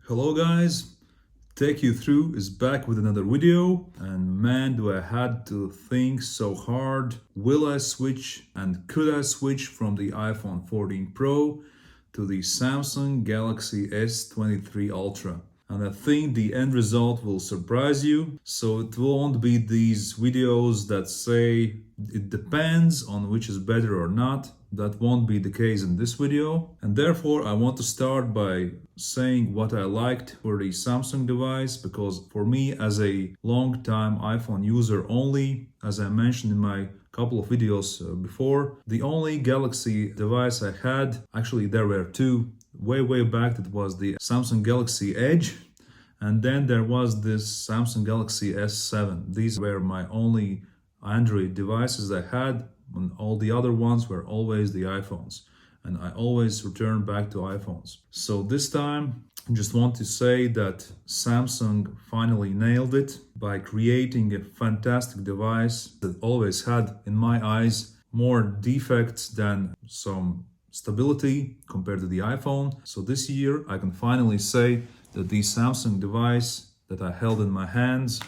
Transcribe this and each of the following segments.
Hello guys, Take You Through is back with another video, and man do I had to think so hard. Will I switch and could I switch from the iPhone 14 Pro to the Samsung Galaxy S23 ULTRA? And I think the end result will surprise you, so it won't be these videos that say it depends on which is better or not. That won't be the case in this video, and therefore I want to start by saying what I liked for the Samsung device, because for me as a long-time iPhone user only, as I mentioned in my couple of videos before, the only Galaxy device I had, actually there were two, way back, that was the Samsung Galaxy Edge, and then there was this Samsung Galaxy S7. These were my only Android devices I had, and all the other ones were always the iPhones, and I always return back to iPhones. So this time I just want to say that Samsung finally nailed it by creating a fantastic device that always had, in my eyes, more defects than some stability compared to the iPhone. So this year I can finally say that the Samsung device that I held in my hands,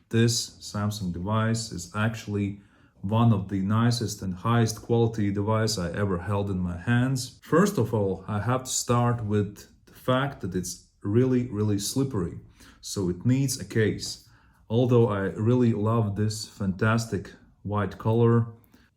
this Samsung device, is actually one of the nicest and highest quality device I ever held in my hands. First of all, I have to start with the fact that it's really slippery, so it needs a case. Although I really love this fantastic white color,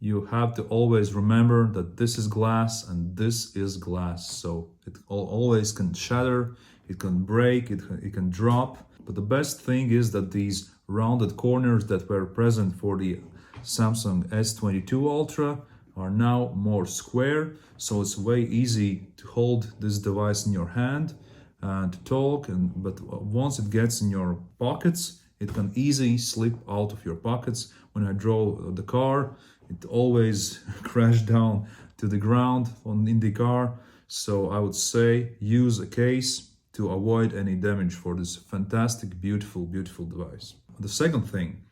you have to always remember that this is glass and this is glass, so it always can shatter, it can break, it can drop. But the best thing is that these rounded corners that were present for the Samsung S22 ULTRA are now more square, so it's way easy to hold this device in your hand and to talk. But once it gets in your pockets, it can easily slip out of your pockets. When I drove the car, it always crashed down to the ground in the car. So I would say use a case to avoid any damage for this fantastic, beautiful device. The second thing,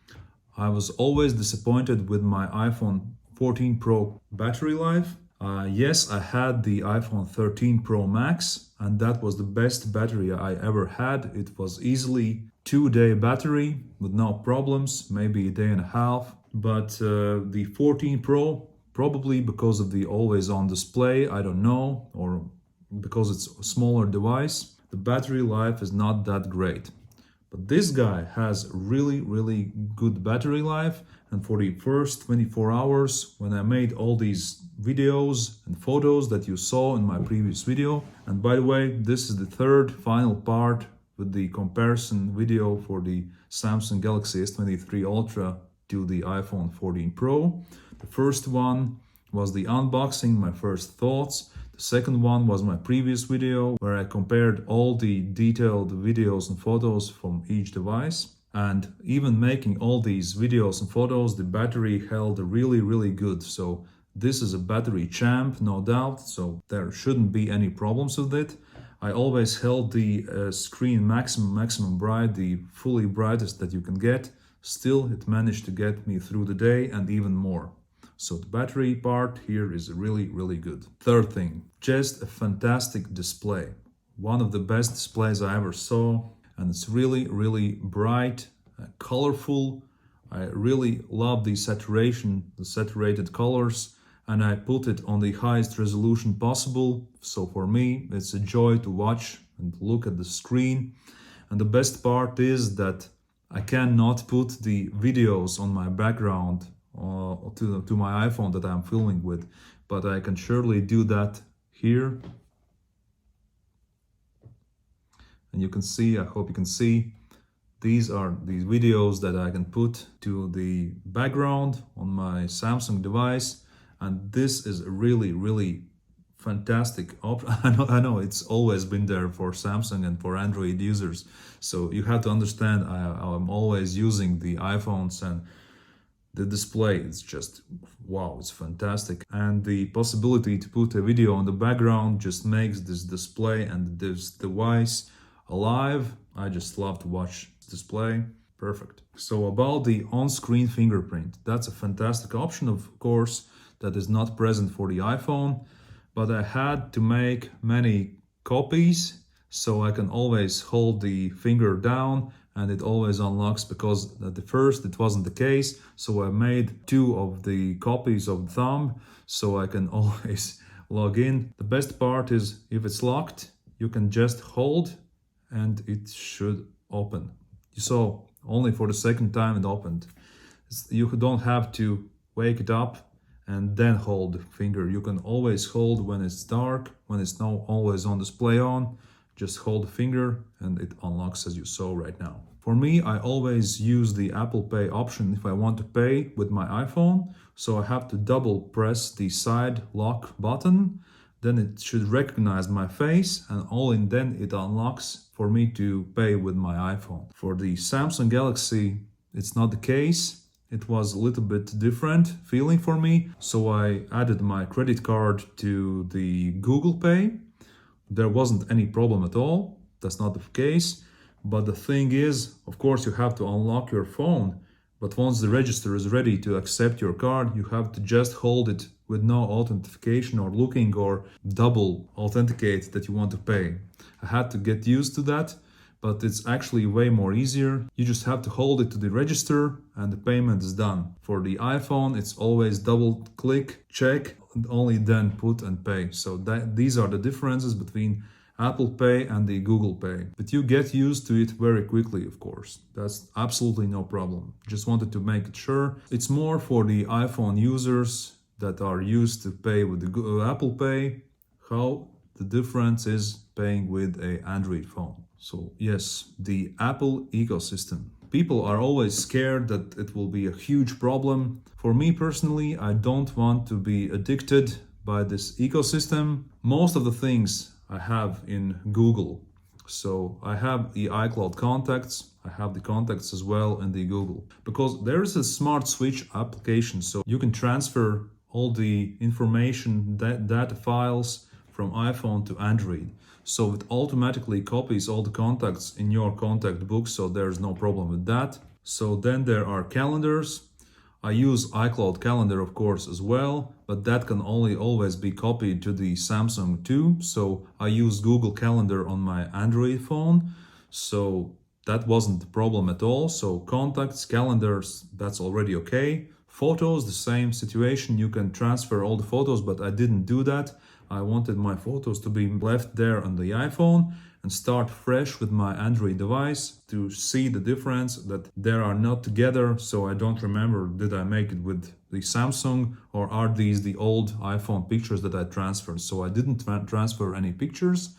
I was always disappointed with my iPhone 14 Pro battery life. Yes, I had the iPhone 13 Pro Max, and that was the best battery I ever had. It was easily 2-day battery with no problems, maybe a day and a half. But the 14 Pro, probably because of the always-on display, I don't know, or because it's a smaller device, the battery life is not that great. But this guy has really good battery life, and for the first 24 hours when I made all these videos and photos that you saw in my previous video, and by the way, this is the third final part with the comparison video for the Samsung Galaxy S23 ULTRA to the iPhone 14 Pro. The first one was the unboxing, my first thoughts. The second one was my previous video where I compared all the detailed videos and photos from each device. And even making all these videos and photos, the battery held really good. So this is a battery champ, no doubt. So there shouldn't be any problems with it. I always held the screen maximum bright, the fully brightest that you can get. Still, it managed to get me through the day and even more. So the battery part here is really good. Third thing, just a fantastic display. One of the best displays I ever saw, and it's really bright, colorful. I really love the saturation, the saturated colors, and I put it on the highest resolution possible. So for me, it's a joy to watch and look at the screen. And the best part is that I cannot put the videos on my background to my iPhone that I'm filming with, but I can surely do that here. And you can see, I hope you can see, these are these videos that I can put to the background on my Samsung device, and this is a really fantastic option. I know it's always been there for Samsung and for Android users, so you have to understand I'm always using the iPhones, and the display is just wow, it's fantastic. And the possibility to put a video on the background just makes this display and this device alive. I just love to watch this display. Perfect. So about the on-screen fingerprint, that's a fantastic option, of course, that is not present for the iPhone, but I had to make many copies So I can always hold the finger down and it always unlocks, because at the first it wasn't the case. So I made two of the copies of the thumb so I can always log in. The best part is if it's locked, you can just hold and it should open. You saw only for the second time it opened. You don't have to wake it up and then hold the finger. You can always hold when it's dark, when it's not always on display on. Just hold the finger and it unlocks, as you saw right now. For me, I always use the Apple Pay option if I want to pay with my iPhone. So I have to double press the side lock button. Then it should recognize my face and then it unlocks for me to pay with my iPhone. For the Samsung Galaxy, it's not the case. It was a little bit different feeling for me. So I added my credit card to the Google Pay. There wasn't any problem at all. That's not the case. But the thing is, of course, you have to unlock your phone. But once the register is ready to accept your card, you have to just hold it with no authentication or looking or double authenticate that you want to pay. I had to get used to that, but it's actually way more easier. You just have to hold it to the register and the payment is done. For the iPhone, it's always double click, check, and only then put and pay. So these are the differences between Apple Pay and the Google Pay. But you get used to it very quickly, of course. That's absolutely no problem. Just wanted to make it sure. It's more for the iPhone users that are used to pay with the Apple Pay, how the difference is paying with an Android phone. So yes, the Apple ecosystem. People are always scared that it will be a huge problem. For me personally, I don't want to be addicted by this ecosystem. Most of the things I have in Google. So I have the iCloud contacts, I have the contacts as well in the Google. Because there is a smart switch application, so you can transfer all the information, data files from iPhone to Android. So it automatically copies all the contacts in your contact book, so there's no problem with that. So then there are calendars. I use iCloud Calendar, of course, as well, but that can only always be copied to the Samsung too. So I use Google Calendar on my Android phone. So that wasn't the problem at all. So contacts, calendars, that's already okay. Photos, the same situation. You can transfer all the photos, but I didn't do that. I wanted my photos to be left there on the iPhone and start fresh with my Android device to see the difference that they are not together. So I don't remember, did I make it with the Samsung or are these the old iPhone pictures that I transferred? So I didn't transfer any pictures.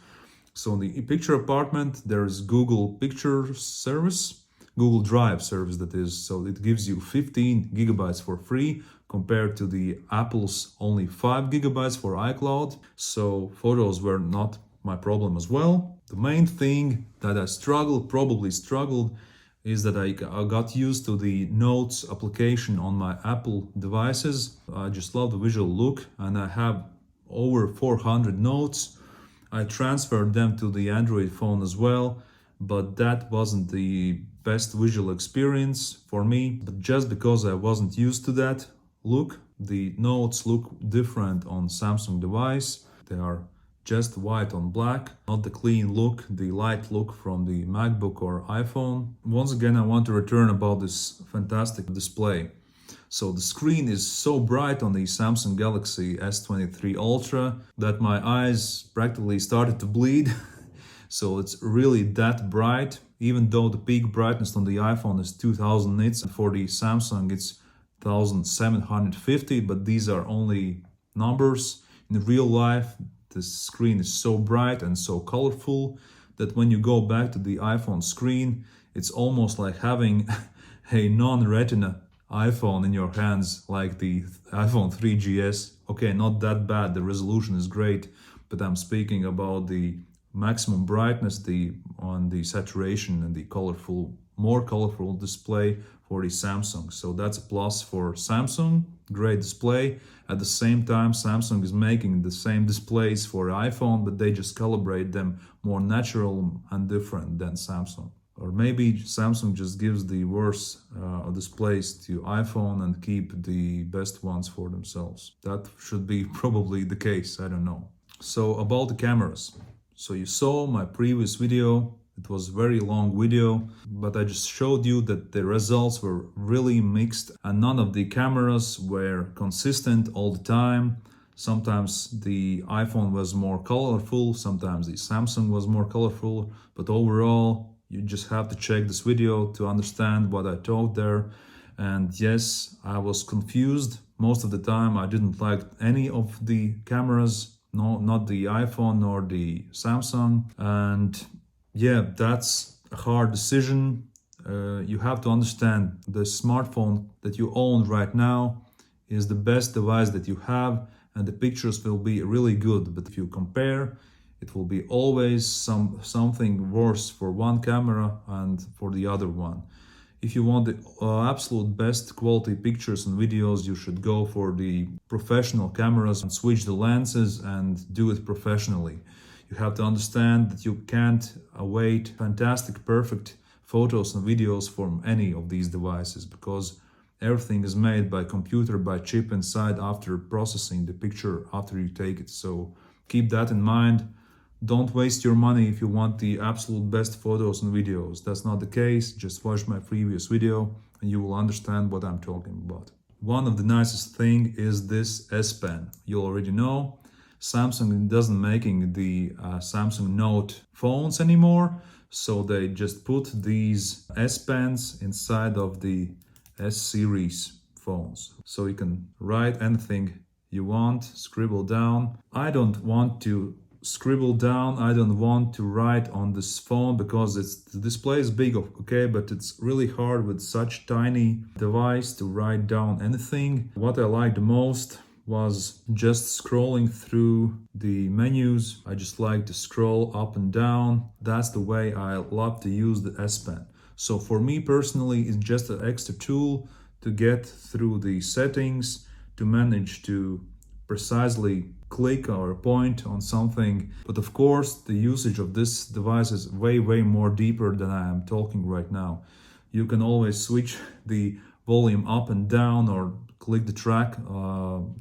So in the picture apartment, there is Google Picture service, Google Drive service that is. So it gives you 15 gigabytes for free compared to the Apple's only 5 gigabytes for iCloud. So photos were not my problem as well. The main thing that I probably struggled, is that I got used to the Notes application on my Apple devices. I just love the visual look and I have over 400 notes. I transferred them to the Android phone as well, but that wasn't the best visual experience for me. But just because I wasn't used to that look, the notes look different on Samsung device. They are just white on black, not the clean look, the light look from the MacBook or iPhone. Once again, I want to return about this fantastic display. So the screen is so bright on the Samsung Galaxy S23 ULTRA that my eyes practically started to bleed. So it's really that bright, even though the peak brightness on the iPhone is 2000 nits, and for the Samsung it's 1750, but these are only numbers. In real life, the screen is so bright and so colorful that when you go back to the iPhone screen, it's almost like having a non-retina iPhone in your hands, like the iPhone 3GS. Okay, not that bad, the resolution is great, but I'm speaking about the maximum brightness, on the saturation and the more colorful display for the Samsung. So that's a plus for Samsung, great display. At the same time, Samsung is making the same displays for iPhone, but they just calibrate them more natural and different than Samsung. Or maybe Samsung just gives the worst displays to iPhone and keep the best ones for themselves. That should be probably the case, I don't know. So about the cameras. So you saw my previous video. It was a very long video, but I just showed you that the results were really mixed and none of the cameras were consistent all the time. Sometimes the iPhone was more colorful, sometimes the Samsung was more colorful, but overall you just have to check this video to understand what I taught there. And yes, I was confused most of the time. I didn't like any of the cameras, no, not the iPhone nor the Samsung. And yeah, that's a hard decision. You have to understand the smartphone that you own right now is the best device that you have, and the pictures will be really good. But if you compare, it will be always something worse for one camera and for the other one. If you want the absolute best quality pictures and videos, you should go for the professional cameras and switch the lenses and do it professionally. You have to understand that you can't await fantastic, perfect photos and videos from any of these devices because everything is made by computer, by chip inside after processing the picture after you take it. So keep that in mind. Don't waste your money if you want the absolute best photos and videos. That's not the case. Just watch my previous video and you will understand what I'm talking about. One of the nicest thing is this S Pen. You already know Samsung doesn't making the Samsung Note phones anymore. So they just put these S Pens inside of the S series phones. So you can write anything you want, scribble down. I don't want to scribble down. I don't want to write on this phone because the display is big, okay, but it's really hard with such tiny device to write down anything. What I liked the most was just scrolling through the menus. I just like to scroll up and down. That's the way I love to use the S Pen. So for me personally, it's just an extra tool to get through the settings, to manage to precisely click or point on something. But of course, the usage of this device is way more deeper than I am talking right now. You can always switch the volume up and down or click the track,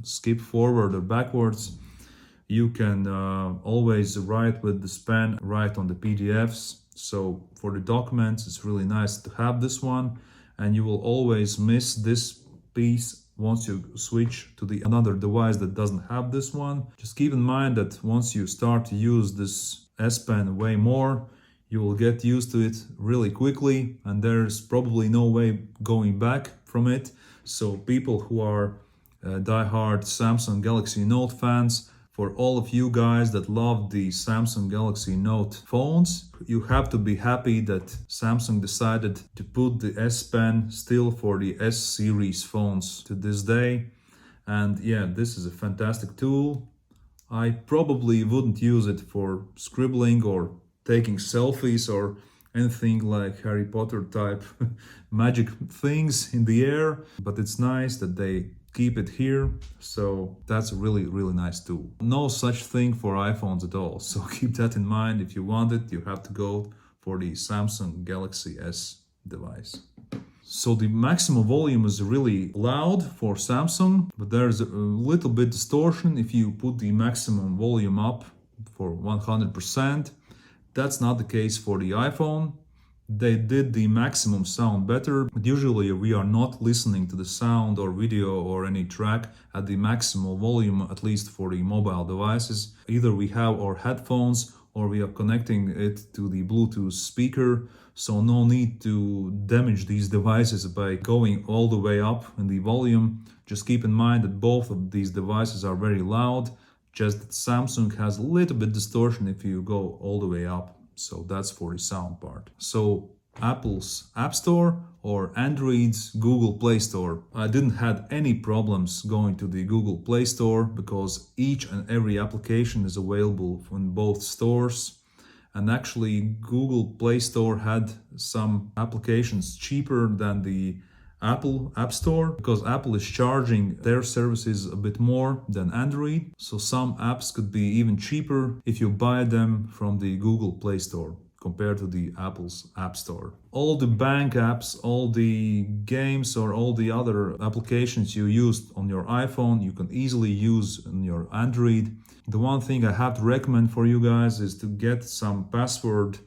skip forward or backwards. You can always write with the pen, write on the PDFs. So for the documents, it's really nice to have this one, and you will always miss this piece once you switch to the another device that doesn't have this one. Just keep in mind that once you start to use this S Pen way more, you will get used to it really quickly and there's probably no way going back from it. So people who are diehard Samsung Galaxy Note fans, for all of you guys that love the Samsung Galaxy Note phones, you have to be happy that Samsung decided to put the S Pen still for the S series phones to this day. And yeah, this is a fantastic tool. I probably wouldn't use it for scribbling or taking selfies or anything like Harry Potter type magic things in the air, but it's nice that they keep it here. So that's a really nice tool. No such thing for iPhones at all. So keep that in mind. If you want it, you have to go for the Samsung Galaxy S device. So the maximum volume is really loud for Samsung, but there's a little bit distortion if you put the maximum volume up for 100%. That's not the case for the iPhone. They did the maximum sound better, but usually we are not listening to the sound or video or any track at the maximum volume, at least for the mobile devices. Either we have our headphones or we are connecting it to the Bluetooth speaker. So no need to damage these devices by going all the way up in the volume. Just keep in mind that both of these devices are very loud. Just that Samsung has a little bit distortion if you go all the way up. So that's for the sound part. So Apple's App Store or Android's Google Play Store. I didn't have any problems going to the Google Play Store because each and every application is available in both stores. And actually Google Play Store had some applications cheaper than the Apple App Store because Apple is charging their services a bit more than Android. So some apps could be even cheaper if you buy them from the Google Play Store. compared to the Apple's App Store. All the bank apps, all the games or all the other applications you used on your iPhone, you can easily use on your Android. The one thing I have to recommend for you guys is to get some password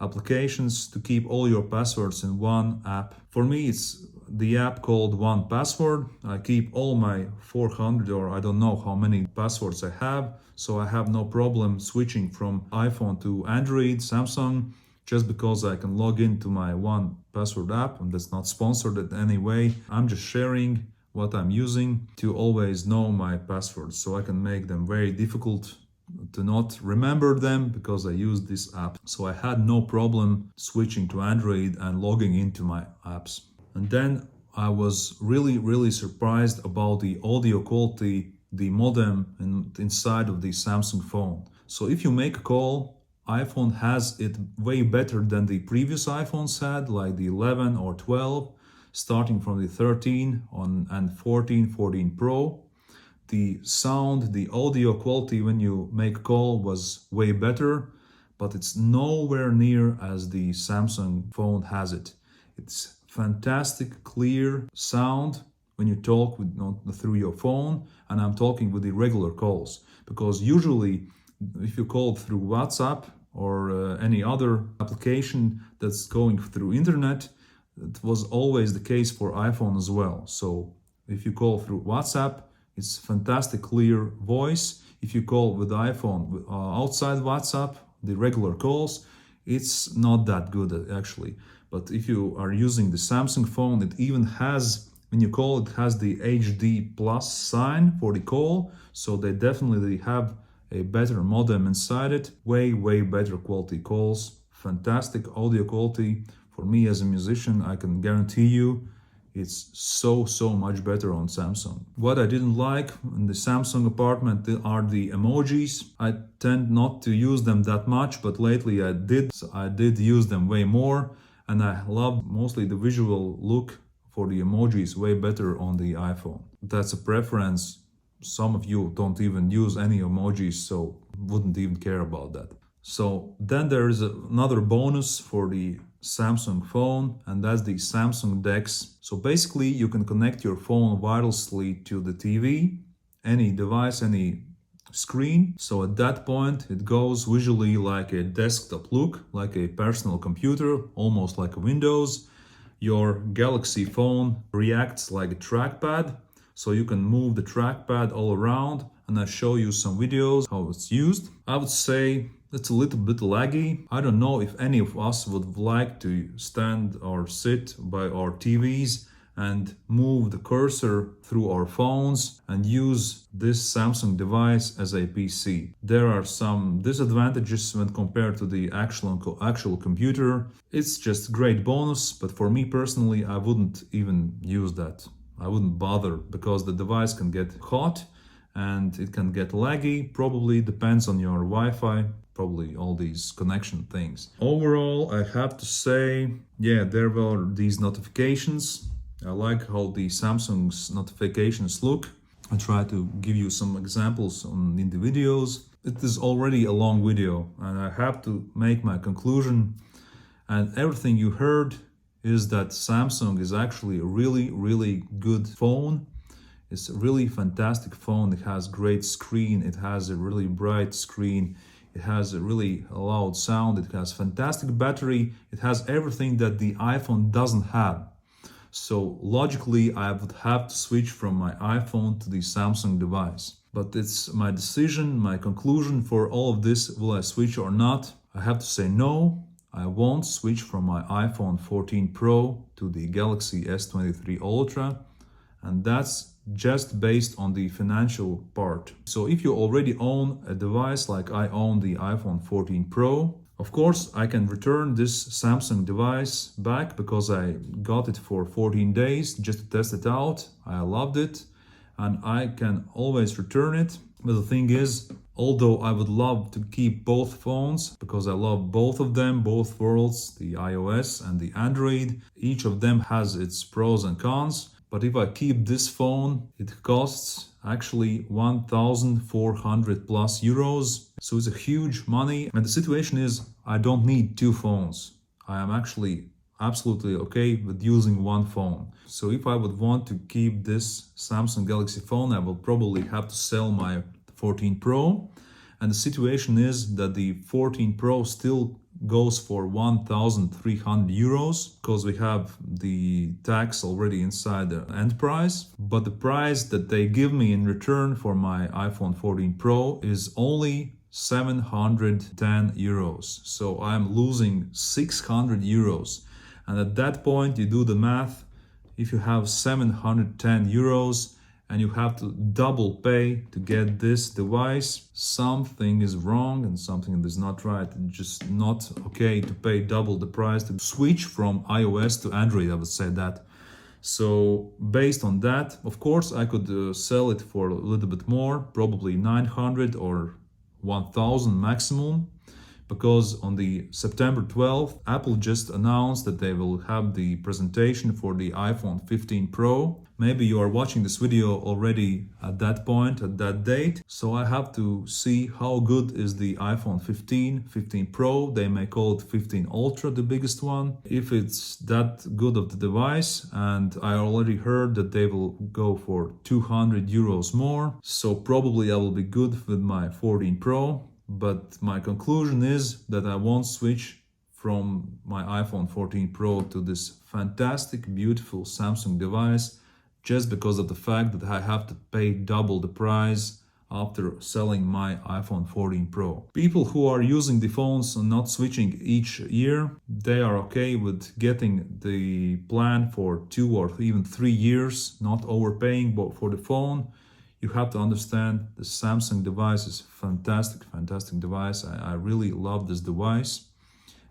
applications to keep all your passwords in one app. For me, it's the app called One Password. I keep all my 400 or I don't know how many passwords I have, so I have no problem switching from iPhone to Android, Samsung, just because I can log into my One Password app, and that's not sponsored in any way. I'm just sharing what I'm using to always know my passwords, so I can make them very difficult to not remember them because I use this app. So I had no problem switching to Android and logging into my apps. And then I was really surprised about the audio quality, the modem inside of the Samsung phone. So if you make a call, iPhone has it way better than the previous iPhones had, like the 11 or 12, starting from the 13 and 14 Pro. The sound, the audio quality when you make a call was way better, but it's nowhere near as the Samsung phone has it. It's fantastic, clear sound when you talk through your phone, and I'm talking with the regular calls, because usually if you call through WhatsApp or any other application that's going through internet, it was always the case for iPhone as well. So if you call through WhatsApp, it's fantastic clear voice. If you call with iPhone outside WhatsApp, the regular calls, it's not that good actually. But if you are using the Samsung phone, it even has, when you call, it has the HD plus sign for the call. So they definitely have a better modem inside it. Way better quality calls. Fantastic audio quality. For me as a musician, I can guarantee you it's so much better on Samsung. What I didn't like in the Samsung apartment are the emojis. I tend not to use them that much, but lately I did use them way more, and I love mostly the visual look for the emojis way better on the iPhone. That's a preference. Some of you don't even use any emojis, so wouldn't even care about that. So then there is another bonus for the Samsung phone, and that's the Samsung DeX. So basically you can connect your phone wirelessly to the TV, any device, any screen. So at that point it goes visually like a desktop look, like a personal computer, almost like a Windows. Your Galaxy phone reacts like a trackpad, so you can move the trackpad all around, and I show you some videos how it's used. I would say it's a little bit laggy. I don't know if any of us would like to stand or sit by our TVs and move the cursor through our phones and use this Samsung device as a PC. There are some disadvantages when compared to the actual computer. It's just great bonus, but for me personally, I wouldn't even use that. I wouldn't bother because the device can get hot and it can get laggy. Probably depends on your Wi-Fi, probably all these connection things. Overall, I have to say, yeah, there were these notifications. I like how the Samsung's notifications look. I try to give you some examples in the videos. It is already a long video and I have to make my conclusion. And everything you heard is that Samsung is actually a really good phone. It's a really fantastic phone. It has great screen. It has a really bright screen. It has a really loud sound. It has fantastic battery. It has everything that the iPhone doesn't have. So logically, I would have to switch from my iPhone to the Samsung device. But it's my decision, my conclusion for all of this. Will I switch or not? I have to say no. I won't switch from my iPhone 14 Pro to the Galaxy S23 ULTRA. And that's just based on the financial part. So if you already own a device like I own the iPhone 14 Pro, of course I can return this Samsung device back because I got it for 14 days just to test it out. I loved it and I can always return it. But the thing is, although I would love to keep both phones because I love both of them, both worlds, the iOS and the Android, each of them has its pros and cons. But if I keep this phone, it costs actually 1,400 plus euros. So it's a huge money. And the situation is I don't need two phones. I am actually absolutely okay with using one phone. So if I would want to keep this Samsung Galaxy phone, I will probably have to sell my 14 Pro. And the situation is that the 14 Pro still goes for 1,300 euros because we have the tax already inside the end price. But the price that they give me in return for my iPhone 14 Pro is only 710 euros. So I'm losing 600 euros. And at that point, you do the math. If you have 710 euros and you have to double pay to get this device, something is wrong and something is not right. It's just not okay to pay double the price to switch from iOS to Android, I would say that. So based on that, of course, I could sell it for a little bit more, probably 900 or 1,000 maximum. Because on the September 12th, Apple just announced that they will have the presentation for the iPhone 15 Pro. Maybe you are watching this video already at that point, at that date. So I have to see how good is the iPhone 15, 15 Pro. They may call it 15 Ultra, the biggest one. If it's that good of the device, and I already heard that they will go for 200 euros more. So probably I will be good with my 14 Pro. But my conclusion is that I won't switch from my iPhone 14 Pro to this fantastic, beautiful Samsung device just because of the fact that I have to pay double the price after selling my iPhone 14 Pro. People who are using the phones and not switching each year, they are okay with getting the plan for 2 or even 3 years, not overpaying for the phone. You have to understand the Samsung device is fantastic device. I really love this device.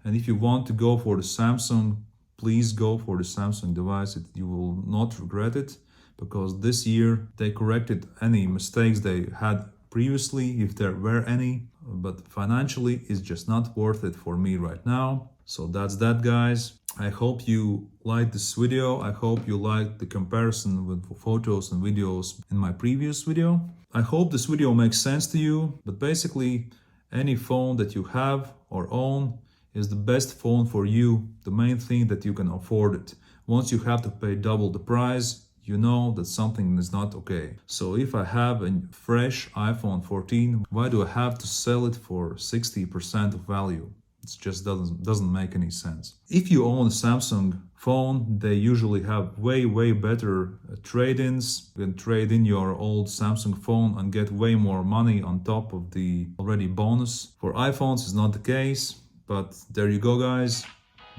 And if you want to go for the Samsung, please go for the Samsung device. You will not regret it because this year they corrected any mistakes they had previously, if there were any. But financially, it's just not worth it for me right now. So that's that, guys. I hope you liked this video. I hope you liked the comparison with photos and videos in my previous video. I hope this video makes sense to you, but basically any phone that you have or own is the best phone for you. The main thing that you can afford it. Once you have to pay double the price, you know that something is not okay. So if I have a fresh iPhone 14, why do I have to sell it for 60% of value? It just doesn't make any sense. If you own a Samsung phone, they usually have way better trade-ins. You can trade in your old Samsung phone and get way more money on top of the already bonus. For iPhones, it's not the case, but there you go, guys.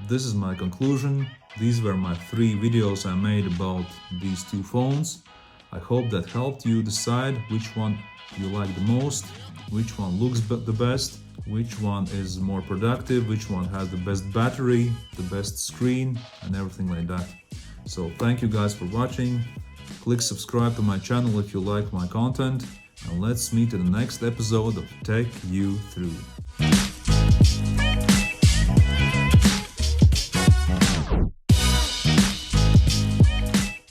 This is my conclusion. These were my 3 videos I made about these two phones. I hope that helped you decide which one you like the most, which one looks the best, which one is more productive, which one has the best battery, the best screen, and everything like that. So thank you guys for watching. Click subscribe to my channel if you like my content, and let's meet in the next episode of Tech You Through.